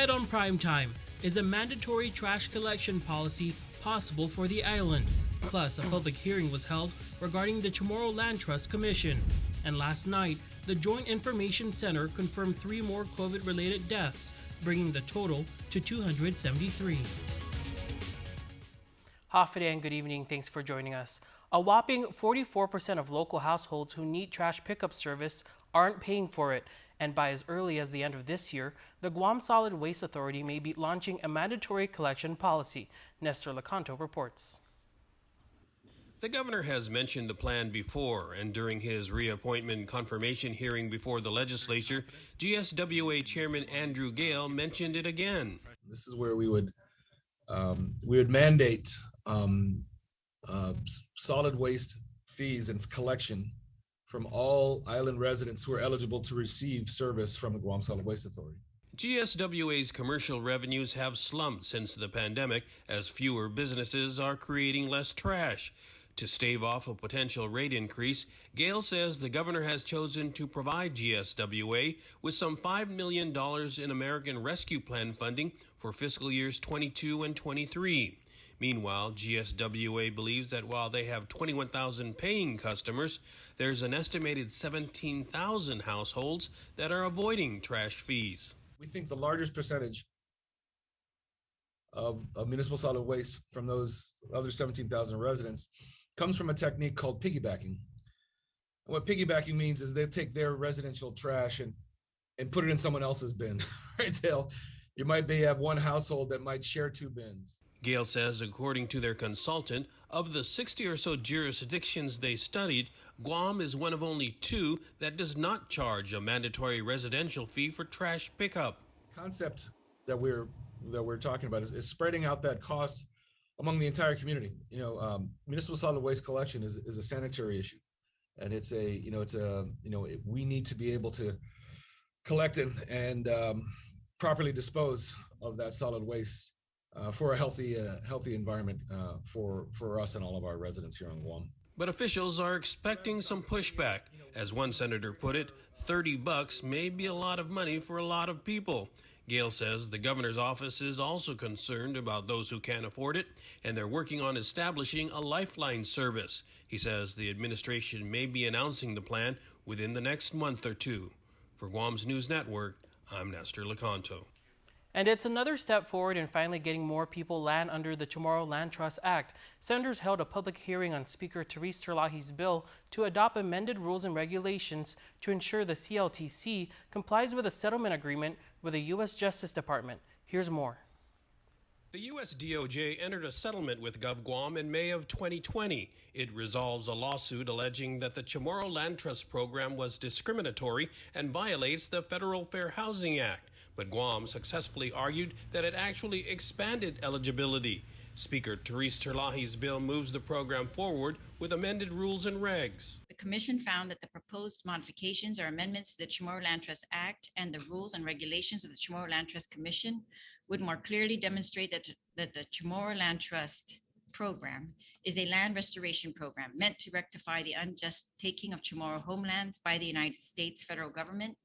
Ahead on Primetime, is a mandatory trash collection policy possible for the island? Plus, a public hearing was held regarding the Chamorro Land Trust Commission. And last night, the Joint Information Center confirmed 3 more COVID-related deaths, bringing the total to 273. Hafide and good evening. Thanks for joining us. A whopping 44% of local households who need trash pickup service aren't paying for it. And by as early as the end of this year, the Guam Solid Waste Authority may be launching a mandatory collection policy. Nestor Lecanto reports. The governor has mentioned the plan before, and during his reappointment confirmation hearing before the legislature, GSWA Chairman Andrew Gale mentioned it again. This is where we would mandate solid waste fees and collection from all island residents who are eligible to receive service from the Guam Solid Waste Authority. GSWA's commercial revenues have slumped since the pandemic as fewer businesses are creating less trash. To stave off a potential rate increase, Gale says the governor has chosen to provide GSWA with some $5 million in American Rescue Plan funding for fiscal years 22 and 23. Meanwhile, GSWA believes that while they have 21,000 paying customers, there's an estimated 17,000 households that are avoiding trash fees. We think the largest percentage of municipal solid waste from those other 17,000 residents comes from a technique called piggybacking. What piggybacking means is they take their residential trash and put it in someone else's bin. Right? You might have one household that might share 2 bins. Gale says, according to their consultant, of the 60 or so jurisdictions they studied, Guam is one of only 2 that does not charge a mandatory residential fee for trash pickup. Concept that we're talking about is spreading out that cost among the entire community. Municipal solid waste collection is a sanitary issue, and we need to be able to collect and properly dispose of that solid waste for a healthy environment for us and all of our residents here on Guam. But officials are expecting some pushback. As one senator put it, $30 may be a lot of money for a lot of people. Gale says the governor's office is also concerned about those who can't afford it, and they're working on establishing a lifeline service. He says the administration may be announcing the plan within the next month or 2. For Guam's News Network, I'm Nestor Lecanto. And it's another step forward in finally getting more people land under the Chamorro Land Trust Act. Senators held a public hearing on Speaker Therese Terlahi's bill to adopt amended rules and regulations to ensure the CLTC complies with a settlement agreement with the U.S. Justice Department. Here's more. The U.S. DOJ entered a settlement with GovGuam in May of 2020. It resolves a lawsuit alleging that the Chamorro Land Trust program was discriminatory and violates the Federal Fair Housing Act. But Guam successfully argued that it actually expanded eligibility. Speaker Therese Terlahi's bill moves the program forward with amended rules and regs. The Commission found that the proposed modifications or amendments to the Chamorro Land Trust Act and the rules and regulations of the Chamorro Land Trust Commission would more clearly demonstrate that the Chamorro Land Trust program is a land restoration program meant to rectify the unjust taking of Chamorro homelands by the United States federal government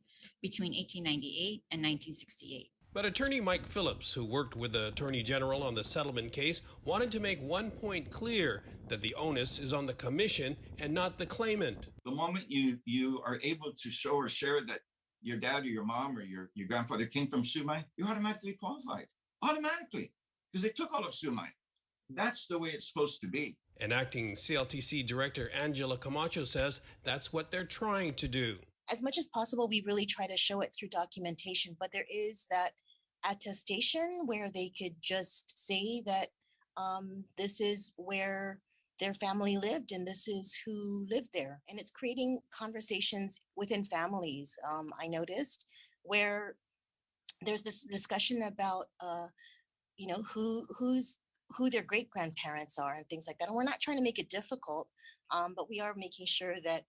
between 1898 and 1968. But attorney Mike Phillips, who worked with the Attorney General on the settlement case, wanted to make one point clear, that the onus is on the commission and not the claimant. The moment you are able to show or share that your dad or your mom or your grandfather came from Sumai, you're automatically qualified. Automatically, because they took all of Sumai. That's the way it's supposed to be. And acting CLTC Director Angela Camacho says that's what they're trying to do. As much as possible, we really try to show it through documentation, but there is that attestation where they could just say that this is where their family lived and this is who lived there. And it's creating conversations within families. I noticed where there's this discussion about, who their great grandparents are and things like that. And we're not trying to make it difficult, but we are making sure that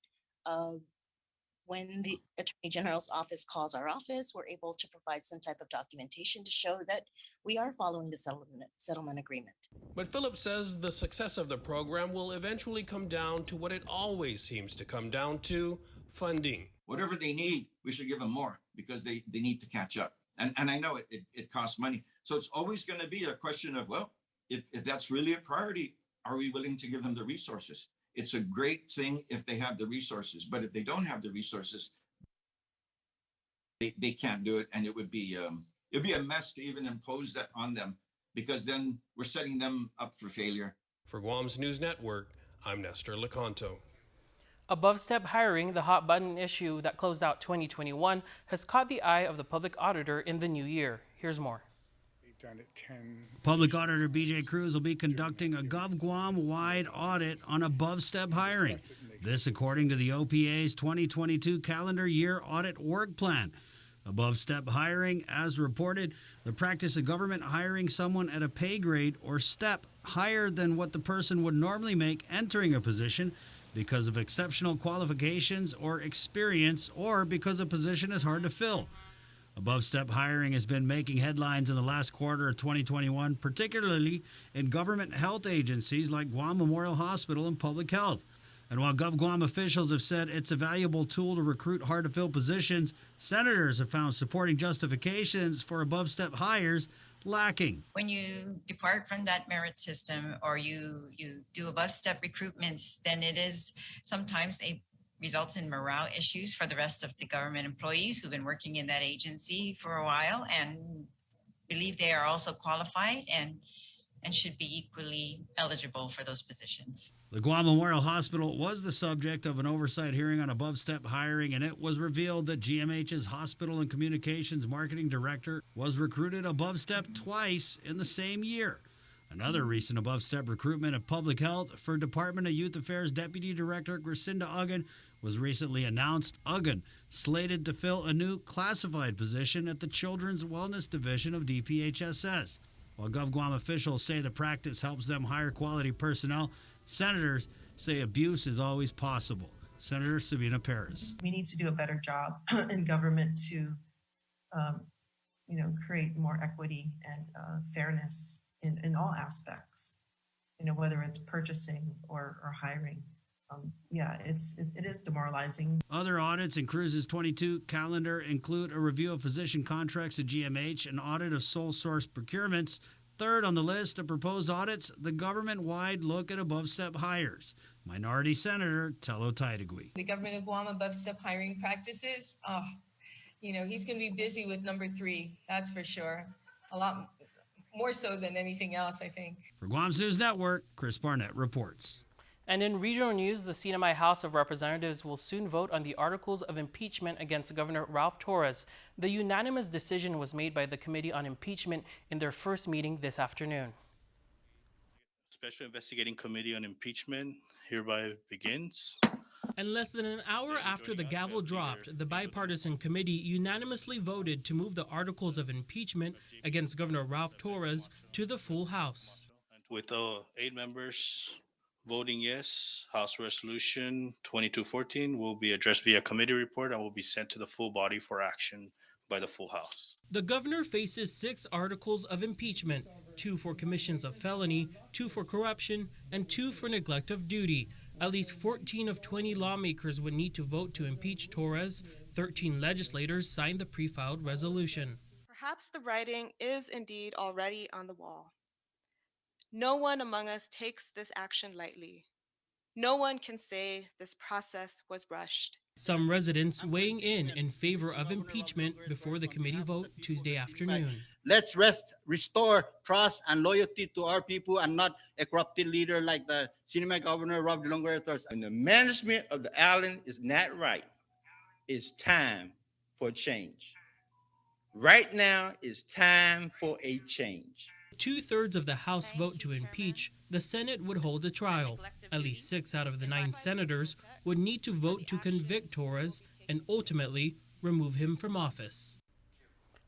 when the Attorney General's office calls our office, we're able to provide some type of documentation to show that we are following the settlement agreement. But Phillips says the success of the program will eventually come down to what it always seems to come down to, funding. Whatever they need, we should give them more because they need to catch up. And I know it costs money. So it's always going to be a question of, well, if that's really a priority, are we willing to give them the resources? It's a great thing if they have the resources, but if they don't have the resources, they can't do it. And it'd be a mess to even impose that on them, because then we're setting them up for failure. For Guam's News Network, I'm Nestor Lecanto. Above step hiring, the hot button issue that closed out 2021, has caught the eye of the public auditor in the new year. Here's more. Public Auditor BJ Cruz will be conducting a GovGuam-wide audit on above-step hiring. This according to the OPA's 2022 calendar year audit work plan. Above-step hiring, as reported, the practice of government hiring someone at a pay grade or step higher than what the person would normally make entering a position because of exceptional qualifications or experience, or because a position is hard to fill. Above-step hiring has been making headlines in the last quarter of 2021, particularly in government health agencies like Guam Memorial Hospital and Public Health. And while GovGuam officials have said it's a valuable tool to recruit hard-to-fill positions, senators have found supporting justifications for above-step hires lacking. When you depart from that merit system, or you do above step recruitments, then it is sometimes results in morale issues for the rest of the government employees who've been working in that agency for a while and believe they are also qualified and should be equally eligible for those positions. The Guam Memorial Hospital was the subject of an oversight hearing on above-step hiring, and it was revealed that GMH's Hospital and Communications Marketing Director was recruited above-step twice in the same year. Another recent above-step recruitment of Public Health for Department of Youth Affairs Deputy Director Grisinda Uggan was recently announced. Uggan slated to fill a new classified position at the Children's Wellness Division of DPHSS. While GovGuam officials say the practice helps them hire quality personnel, senators say abuse is always possible. Senator Sabina Perez. We need to do a better job in government to, create more equity and fairness in all aspects. Whether it's purchasing or hiring. It is demoralizing. Other audits in Cruz's 22 calendar include a review of physician contracts at GMH, an audit of sole source procurements. Third on the list of proposed audits, the government-wide look at above-step hires. Minority Senator Tello Taitagui. The government of Guam above-step hiring practices, he's going to be busy with number 3, that's for sure. A lot more so than anything else, I think. For Guam's News Network, Chris Barnett reports. And in regional news, the CNMI House of Representatives will soon vote on the articles of impeachment against Governor Ralph Torres. The unanimous decision was made by the Committee on Impeachment in their first meeting this afternoon. Special Investigating Committee on Impeachment hereby begins. And less than an hour after the gavel dropped, the bipartisan committee unanimously voted to move the articles of impeachment against Governor Ralph Torres to the full House. With 8 members voting yes, House Resolution 2214 will be addressed via committee report and will be sent to the full body for action by the full House. The governor faces 6 articles of impeachment, 2 for commissions of felony, 2 for corruption, and 2 for neglect of duty. At least 14 of 20 lawmakers would need to vote to impeach Torres. 13 legislators signed the pre-filed resolution. Perhaps the writing is indeed already on the wall. No one among us takes this action lightly. No one can say this process was rushed. Some residents weighing in favor of impeachment before the committee vote Tuesday afternoon. Let's restore trust and loyalty to our people and not a corrupted leader like the CNMI Governor Rob De Longoria. When the management of the island is not right, it's time for change. Right now, it's time for a change. 2/3 of the House vote to impeach, the Senate would hold a trial. At least 6 out of the 9 senators would need to vote to convict Torres and ultimately remove him from office.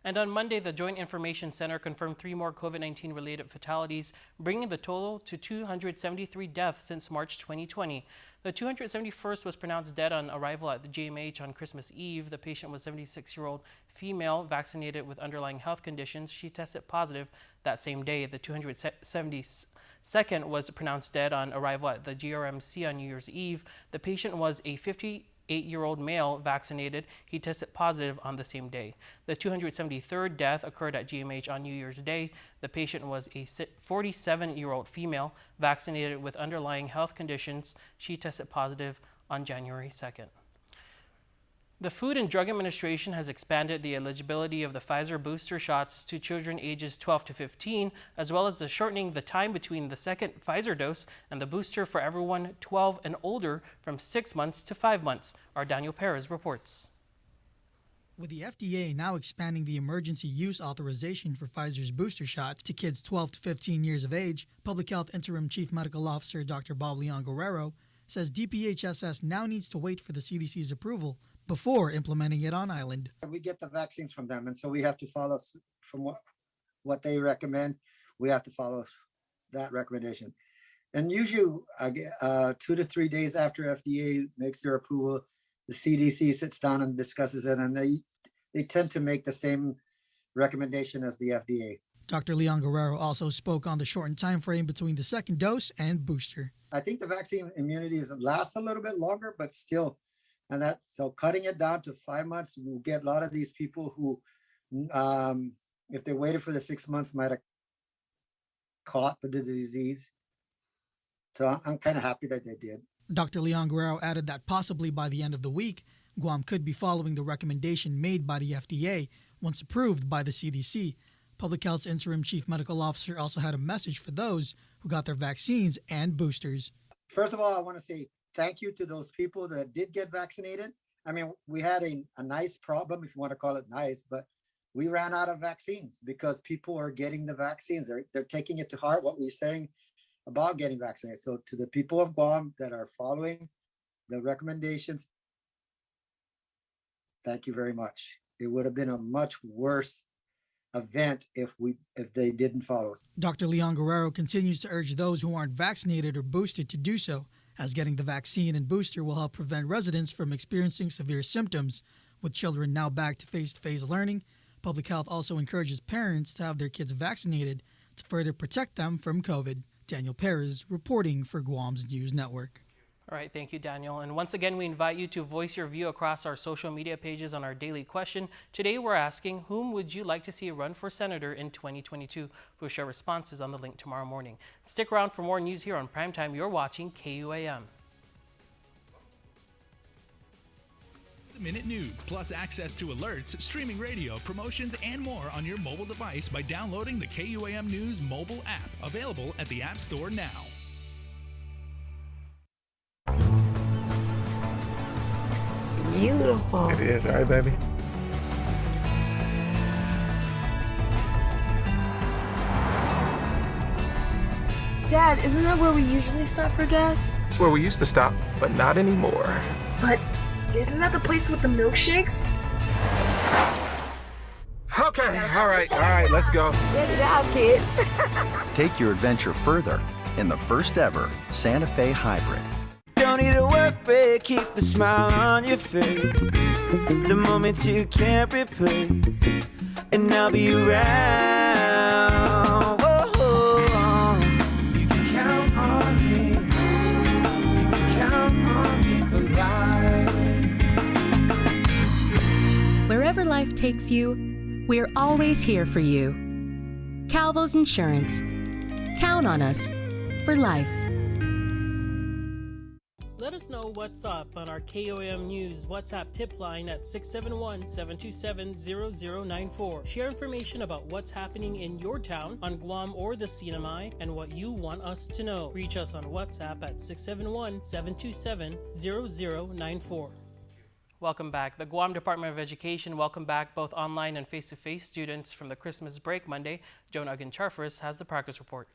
And on Monday, the Joint Information Center confirmed 3 more COVID-19 related fatalities, bringing the total to 273 deaths since March 2020. The 271st was pronounced dead on arrival at the GMH on Christmas Eve. The patient was a 76-year-old female vaccinated with underlying health conditions. She tested positive that same day. The 272nd was pronounced dead on arrival at the GRMC on New Year's Eve. The patient was a 50 8-year-old male vaccinated. He tested positive on the same day. The 273rd death occurred at GMH on New Year's Day. The patient was a 47-year-old female vaccinated with underlying health conditions. She tested positive on January 2nd. The Food and Drug Administration has expanded the eligibility of the Pfizer booster shots to children ages 12 to 15, as well as shortening the time between the second Pfizer dose and the booster for everyone 12 and older from 6 months to 5 months. Our Daniel Perez reports. With the FDA now expanding the emergency use authorization for Pfizer's booster shots to kids 12 to 15 years of age, Public Health Interim Chief Medical Officer Dr. Bob Leon Guerrero says DPHSS now needs to wait for the CDC's approval before implementing it on island. We get the vaccines from them, and so we have to follow from what they recommend. We have to follow that recommendation. And usually 2 to 3 days after FDA makes their approval, the CDC sits down and discusses it, and they tend to make the same recommendation as the FDA. Dr. Leon Guerrero also spoke on the shortened time frame between the second dose and booster. I think the vaccine immunity lasts a little bit longer, but still, so cutting it down to 5 months will get a lot of these people who, if they waited for the 6 months, might have caught the disease. So I'm kind of happy that they did. Dr. Leon Guerrero added that possibly by the end of the week, Guam could be following the recommendation made by the FDA once approved by the CDC. Public Health's Interim Chief Medical Officer also had a message for those who got their vaccines and boosters. First of all, I want to say thank you to those people that did get vaccinated. I mean, we had a nice problem, if you want to call it nice, but we ran out of vaccines because people are getting the vaccines. They're taking it to heart what we're saying about getting vaccinated. So to the people of Guam that are following the recommendations, thank you very much. It would have been a much worse event if they didn't follow us. Dr. Leon Guerrero continues to urge those who aren't vaccinated or boosted to do so, as getting the vaccine and booster will help prevent residents from experiencing severe symptoms. With children now back to face-to-face learning, Public Health also encourages parents to have their kids vaccinated to further protect them from COVID. Daniel Perez reporting for Guam's News Network. All right, thank you, Daniel. And once again, we invite you to voice your view across our social media pages on our daily question. Today, we're asking, whom would you like to see run for senator in 2022? We'll share responses on the link tomorrow morning. Stick around for more news here on Primetime. You're watching KUAM. Minute News, plus access to alerts, streaming radio, promotions, and more on your mobile device by downloading the KUAM News mobile app, available at the App Store now. Beautiful. It is, right, baby? Dad, isn't that where we usually stop for gas? It's where we used to stop, but not anymore. But isn't that the place with the milkshakes? Okay, all right, let's go. Good job, kids. Take your adventure further in the first ever Santa Fe Hybrid. Don't need a work break, keep the smile on your face. The moments you can't replace, and I'll be around. Whoa. You can count on me. You can count on me for life. Wherever life takes you, we're always here for you. Calvo's Insurance. Count on us for life. Let us know what's up on our KUAM News WhatsApp tip line at 671-727-0094. Share information about what's happening in your town, on Guam or the CNMI, and what you want us to know. Reach us on WhatsApp at 671-727-0094. Welcome back. The Guam Department of Education welcomed back both online and face-to-face students from the Christmas break Monday. Joan Ugin-Charfris has the progress report.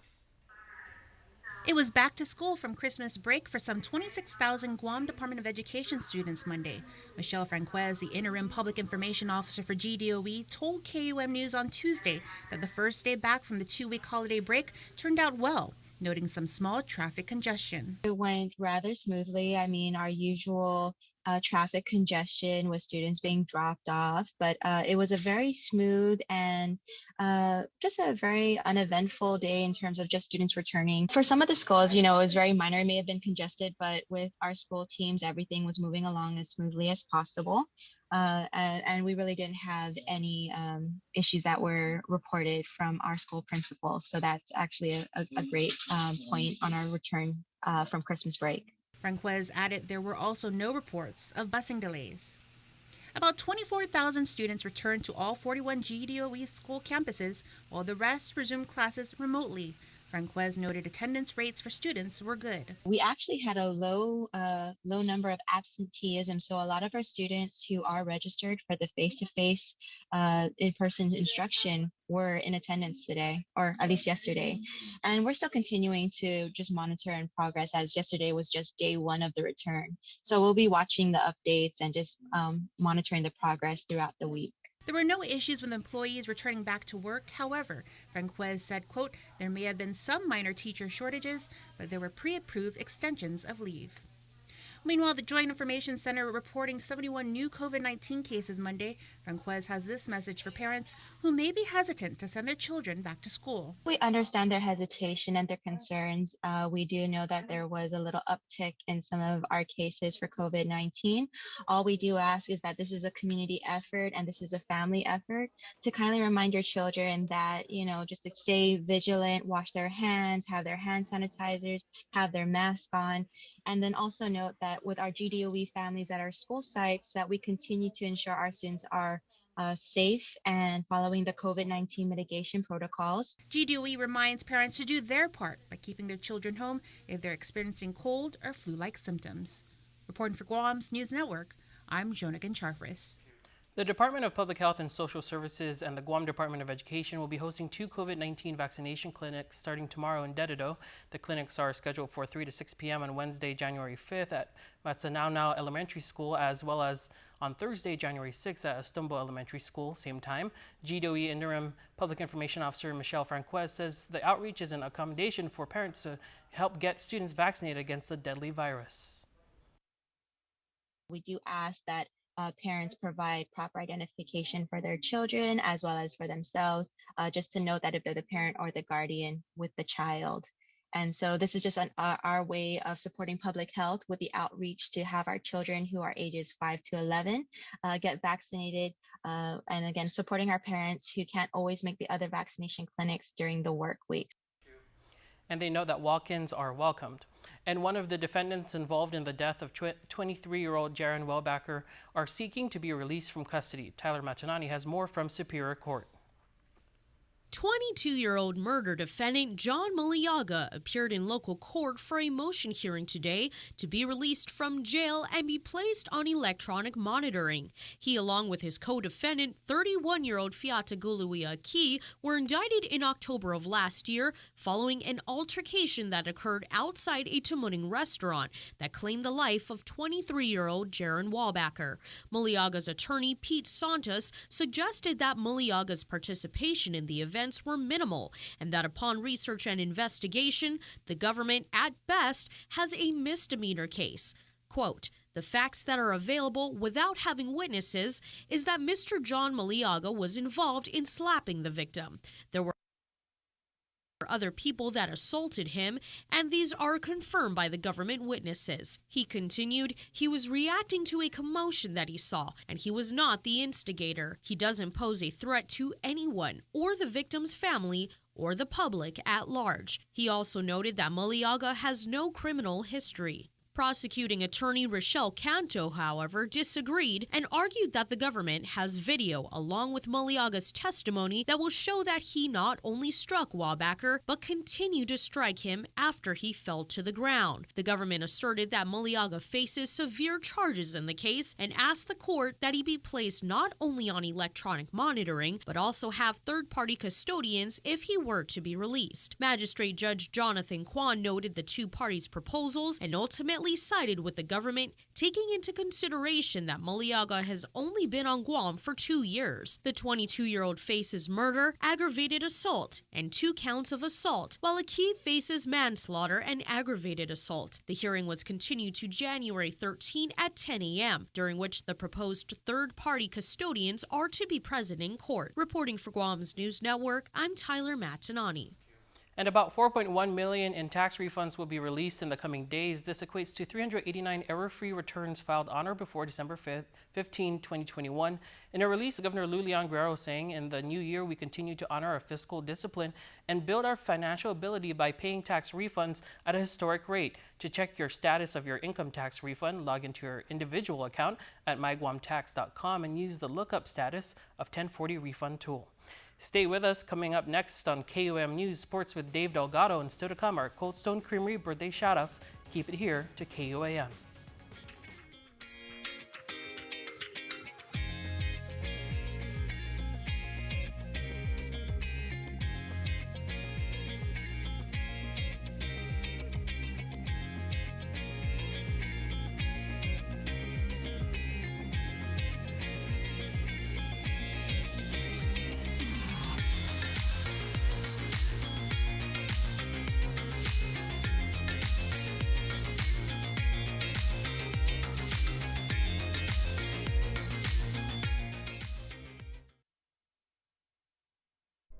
It was back to school from Christmas break for some 26,000 Guam Department of Education students Monday. Michelle Franquez, the interim public information officer for GDOE, told KUM News on Tuesday that the first day back from the 2-week holiday break turned out well, noting some small traffic congestion. It went rather smoothly. I mean, our usual traffic congestion with students being dropped off, but it was a very smooth and just a very uneventful day in terms of just students returning. For some of the schools, it was very minor. It may have been congested, but with our school teams, everything was moving along as smoothly as possible. And we really didn't have any issues that were reported from our school principals. So that's actually a great point on our return from Christmas break. Franquez added there were also no reports of busing delays. About 24,000 students returned to all 41 GDOE school campuses, while the rest resumed classes remotely. Franquez noted attendance rates for students were good. We actually had a low number of absenteeism, so a lot of our students who are registered for the face-to-face in-person instruction were in attendance today, or at least yesterday. And we're still continuing to just monitor and progress, as yesterday was just day one of the return. So we'll be watching the updates and just monitoring the progress throughout the week. There were no issues with employees returning back to work. However, Franquez said, quote, there may have been some minor teacher shortages, but there were pre-approved extensions of leave. Meanwhile, the Joint Information Center reporting 71 new COVID-19 cases Monday. Franquez has this message for parents who may be hesitant to send their children back to school. We understand their hesitation and their concerns. We do know that there was a little uptick in some of our cases for COVID-19. All we do ask is that this is a community effort and this is a family effort, to kindly remind your children that, just to stay vigilant, wash their hands, have their hand sanitizers, have their mask on, and then also note that with our GDOE families at our school sites, that we continue to ensure our students are safe and following the COVID-19 mitigation protocols. GDOE reminds parents to do their part by keeping their children home if they're experiencing cold or flu-like symptoms. Reporting for Guam's News Network, I'm Jonagan Charfris. The Department of Public Health and Social Services and the Guam Department of Education will be hosting 2 COVID-19 vaccination clinics starting tomorrow in Dededo. The clinics are scheduled for 3 to 6 p.m. on Wednesday, January 5th at Matsanao Elementary School, as well as on Thursday, January 6th at Estumbo Elementary School, same time. GDOE Interim Public Information Officer Michelle Franquez says the outreach is an accommodation for parents to help get students vaccinated against the deadly virus. We do ask that parents provide proper identification for their children as well as for themselves, just to note that if they're the parent or the guardian with the child. And so this is just our way of supporting public health with the outreach to have our children who are ages 5 to 11 get vaccinated, and again, supporting our parents who can't always make the other vaccination clinics during the work week. And they know that walk-ins are welcomed. And one of the defendants involved in the death of 23-year-old Jaron Wellbacker are seeking to be released from custody. Tyler Machinani has more from Superior Court. 22-year-old murder defendant John Maliaga appeared in local court for a motion hearing today to be released from jail and be placed on electronic monitoring. He, along with his co-defendant, 31-year-old Fiata Guluia Aki, were indicted in October of last year following an altercation that occurred outside a Tamuning restaurant that claimed the life of 23-year-old Jaron Wellbacker. Maliaga's attorney, Pete Santos, suggested that Maliaga's participation in the event were minimal, and that upon research and investigation, the government, at best, has a misdemeanor case. Quote, the facts that are available without having witnesses is that Mr. John Maliaga was involved in slapping the victim. There were other people that assaulted him, and these are confirmed by the government witnesses. He continued, he was reacting to a commotion that he saw, and he was not the instigator. He doesn't pose a threat to anyone, or the victim's family, or the public at large. He also noted that Maliaga has no criminal history. Prosecuting attorney Rochelle Canto, however, disagreed and argued that the government has video along with Maliaga's testimony that will show that he not only struck Wellbacker, but continued to strike him after he fell to the ground. The government asserted that Maliaga faces severe charges in the case and asked the court that he be placed not only on electronic monitoring, but also have third-party custodians if he were to be released. Magistrate Judge Jonathan Kwan noted the two parties' proposals and ultimately hotly sided with the government, taking into consideration that Muliaga has only been on Guam for 2 years. The 22-year-old faces murder, aggravated assault, and 2 counts of assault, while Akif faces manslaughter and aggravated assault. The hearing was continued to January 13 at 10 a.m., during which the proposed third-party custodians are to be present in court. Reporting for Guam's News Network, I'm Tyler Matanani. And about 4.1 million in tax refunds will be released in the coming days. This equates to 389 error-free returns filed on or before December 15, 2021. In a release, Governor Lulian Guerrero saying, in the new year, we continue to honor our fiscal discipline and build our financial ability by paying tax refunds at a historic rate. To check your status of your income tax refund, log into your individual account at myguamtax.com and use the lookup status of 1040 refund tool. Stay with us. Coming up next on KUAM News Sports with Dave Delgado, and still to come, our Cold Stone Creamery birthday shoutouts. Keep it here to KUAM.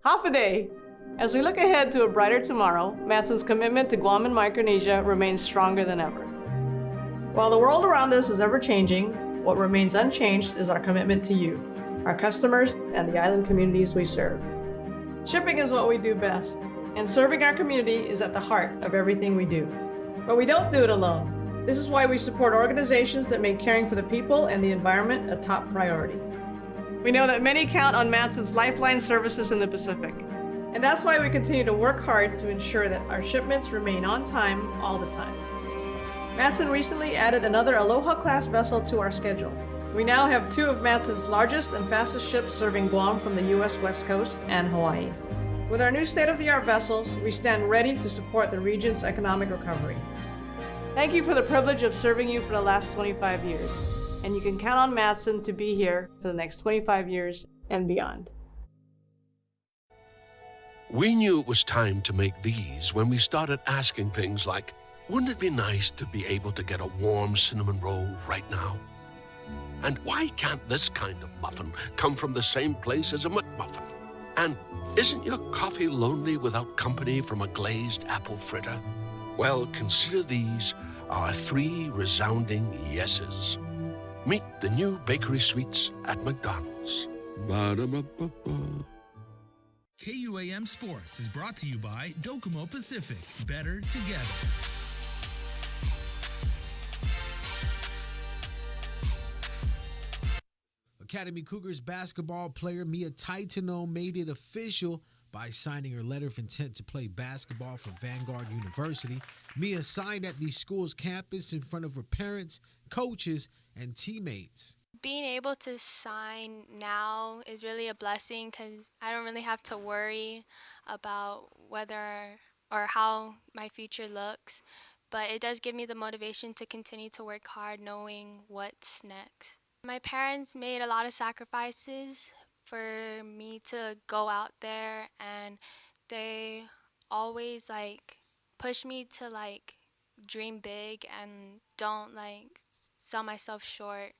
Half a day. As we look ahead to a brighter tomorrow, Matson's commitment to Guam and Micronesia remains stronger than ever. While the world around us is ever-changing, what remains unchanged is our commitment to you, our customers, and the island communities we serve. Shipping is what we do best, and serving our community is at the heart of everything we do. But we don't do it alone. This is why we support organizations that make caring for the people and the environment a top priority. We know that many count on Matson's lifeline services in the Pacific, and that's why we continue to work hard to ensure that our shipments remain on time all the time. Matson recently added another Aloha-class vessel to our schedule. We now have 2 of Matson's largest and fastest ships serving Guam from the U.S. West Coast and Hawaii. With our new state-of-the-art vessels, we stand ready to support the region's economic recovery. Thank you for the privilege of serving you for the last 25 years. And you can count on Matson to be here for the next 25 years and beyond. We knew it was time to make these when we started asking things like, wouldn't it be nice to be able to get a warm cinnamon roll right now? And why can't this kind of muffin come from the same place as a McMuffin? And isn't your coffee lonely without company from a glazed apple fritter? Well, consider these our 3 resounding yeses. Meet the new bakery sweets at McDonald's. Ba-da-ba-ba-ba. KUAM Sports is brought to you by Docomo Pacific. Better together. Academy Cougars basketball player Mia Taitano made it official by signing her letter of intent to play basketball for Vanguard University. Mia signed at the school's campus in front of her parents, coaches, and teammates. Being able to sign now is really a blessing because I don't really have to worry about whether or how my future looks, but it does give me the motivation to continue to work hard knowing what's next. My parents made a lot of sacrifices for me to go out there, and they always push me to dream big and don't sell myself short.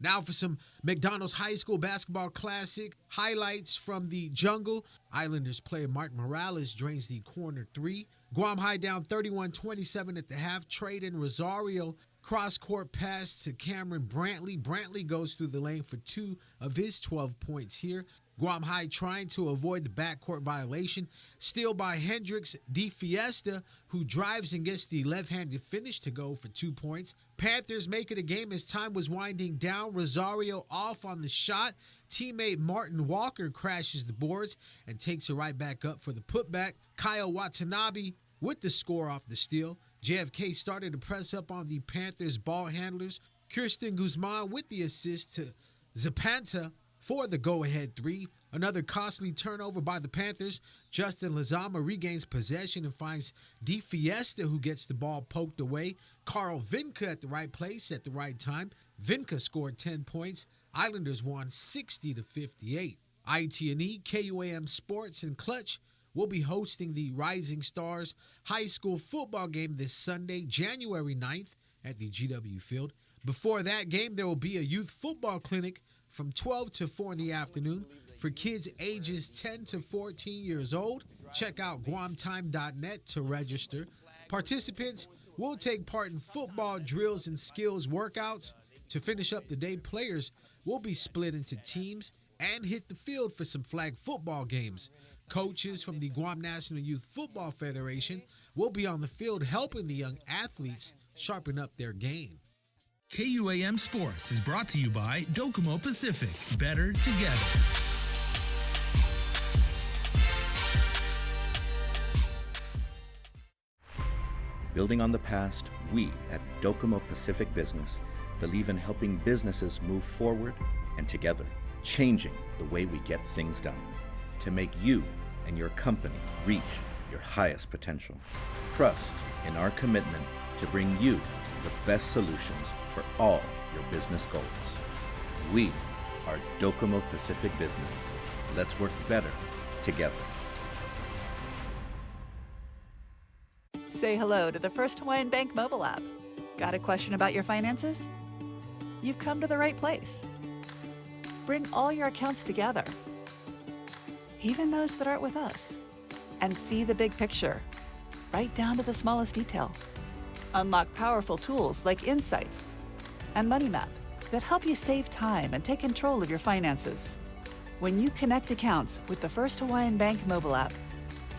Now for some McDonald's High School Basketball Classic highlights from the jungle. Islanders player Mark Morales drains the corner 3. Guam High down 31-27 at the half. Trayden Rosario cross-court pass to Cameron Brantley. Brantley goes through the lane for 2 of his 12 points here. Guam High trying to avoid the backcourt violation. Steal by Hendrix De Fiesta, who drives and gets the left-handed finish to go for 2 points. Panthers make it a game as time was winding down. Rosario off on the shot. Teammate Martin Walker crashes the boards and takes it right back up for the putback. Kyle Watanabe with the score off the steal. JFK started to press up on the Panthers ball handlers. Kirsten Guzman with the assist to Zapanta for the go-ahead 3. Another costly turnover by the Panthers. Justin Lazama regains possession and finds Di Fiesta, who gets the ball poked away. Carl Vinca at the right place at the right time. Vinca scored 10 points. Islanders won 60-58. ITNE, KUAM Sports, and Clutch will be hosting the Rising Stars high school football game this Sunday, January 9th at the GW Field. Before that game, there will be a youth football clinic from 12 to 4 in the afternoon for kids ages 10 to 14 years old. Check out guamtime.net to register. Participants will take part in football drills and skills workouts. To finish up the day, players will be split into teams and hit the field for some flag football games. Coaches from the Guam National Youth Football Federation will be on the field helping the young athletes sharpen up their game. KUAM Sports is brought to you by Docomo Pacific. Better together. Building on the past, we at Docomo Pacific Business believe in helping businesses move forward and together, changing the way we get things done to make you and your company reach your highest potential. Trust in our commitment to bring you the best solutions for all your business goals. We are Docomo Pacific Business. Let's work better together. Say hello to the First Hawaiian Bank mobile app. Got a question about your finances? You've come to the right place. Bring all your accounts together, even those that aren't with us, and see the big picture, right down to the smallest detail. Unlock powerful tools like Insights and Money Map that help you save time and take control of your finances. When you connect accounts with the First Hawaiian Bank mobile app,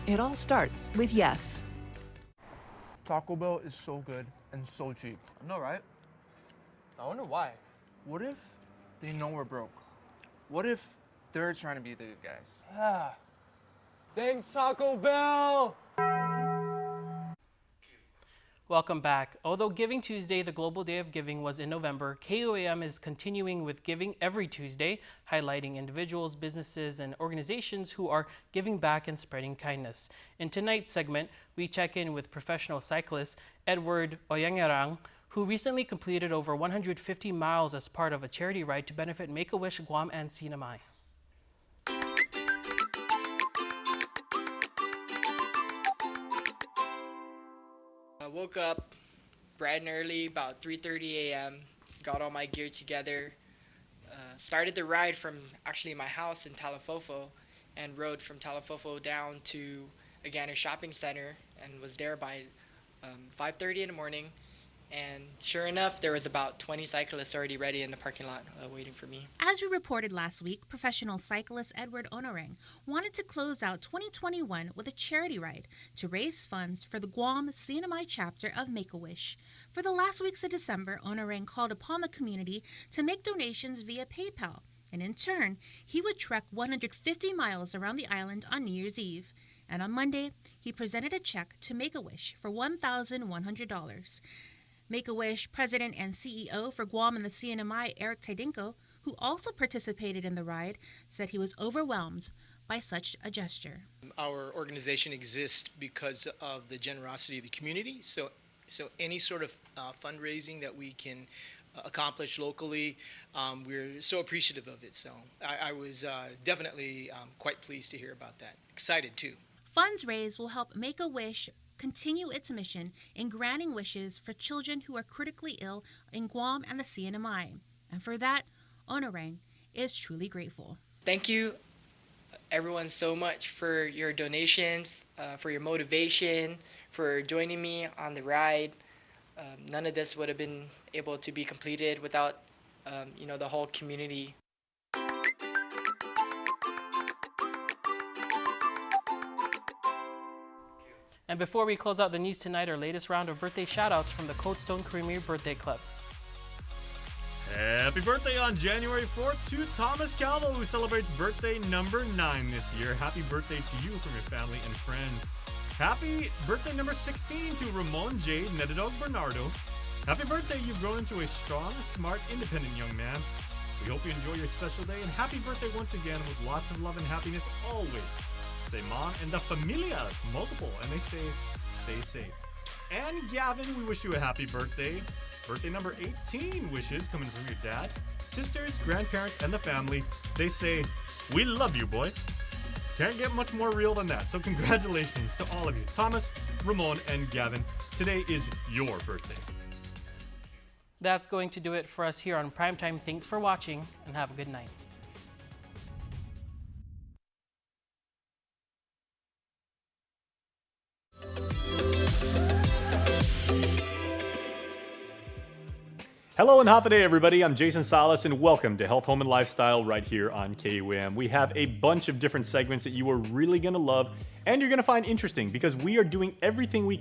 it all starts with yes. Taco Bell is so good and so cheap. I know, right? I wonder why. What if they know we're broke? What if they're trying to be the good guys? Ah, thanks, Taco Bell! Welcome back. Although Giving Tuesday, the Global Day of Giving, was in November, KUAM is continuing with Giving every Tuesday, highlighting individuals, businesses, and organizations who are giving back and spreading kindness. In tonight's segment, we check in with professional cyclist Edward Oyangerang, who recently completed over 150 miles as part of a charity ride to benefit Make-A-Wish Guam and Sinamay. I woke up bright and early, about 3:30 a.m., got all my gear together, started the ride from actually my house in Talafofo, and rode from Talafofo down to Agana Shopping Center and was there by 5:30 in the morning. And sure enough, there was about 20 cyclists already ready in the parking lot waiting for me. As we reported last week, professional cyclist Edward Onorang wanted to close out 2021 with a charity ride to raise funds for the Guam Sinamay chapter of Make-A-Wish. For the last weeks of December, Onorang called upon the community to make donations via PayPal, and in turn, he would trek 150 miles around the island on New Year's Eve. And on Monday, he presented a check to Make-A-Wish for $1,100. Make-A-Wish President and CEO for Guam and the CNMI, Eric Tidinko, who also participated in the ride, said he was overwhelmed by such a gesture. Our organization exists because of the generosity of the community, so any sort of fundraising that we can accomplish locally, we're so appreciative of it. So I was definitely quite pleased to hear about that. Excited too. Funds raised will help Make-A-Wish continue its mission in granting wishes for children who are critically ill in Guam and the CNMI. And for that, Onorang is truly grateful. Thank you, everyone, so much for your donations, for your motivation, for joining me on the ride. None of this would have been able to be completed without, the whole community. And before we close out the news tonight, our latest round of birthday shoutouts from the Cold Stone Creamery Birthday Club. Happy birthday on January 4th to Thomas Calvo, who celebrates birthday number 9 this year. Happy birthday to you from your family and friends. Happy birthday number 16 to Ramon J. Nedadog Bernardo. Happy birthday, you've grown into a strong, smart, independent young man. We hope you enjoy your special day, and happy birthday once again with lots of love and happiness always. Say Mom and the familias, multiple, and they stay safe. And Gavin, we wish you a happy birthday. Birthday number 18 wishes coming from your dad, sisters, grandparents, and the family. They say, we love you, boy. Can't get much more real than that. So congratulations to all of you. Thomas, Ramon, and Gavin. Today is your birthday. That's going to do it for us here on Primetime. Thanks for watching, and have a good night. Hello and half a day, everybody. I'm Jason Salas, and welcome to Health, Home, and Lifestyle right here on KUAM. We have a bunch of different segments that you are really going to love and you're going to find interesting because we are doing everything we can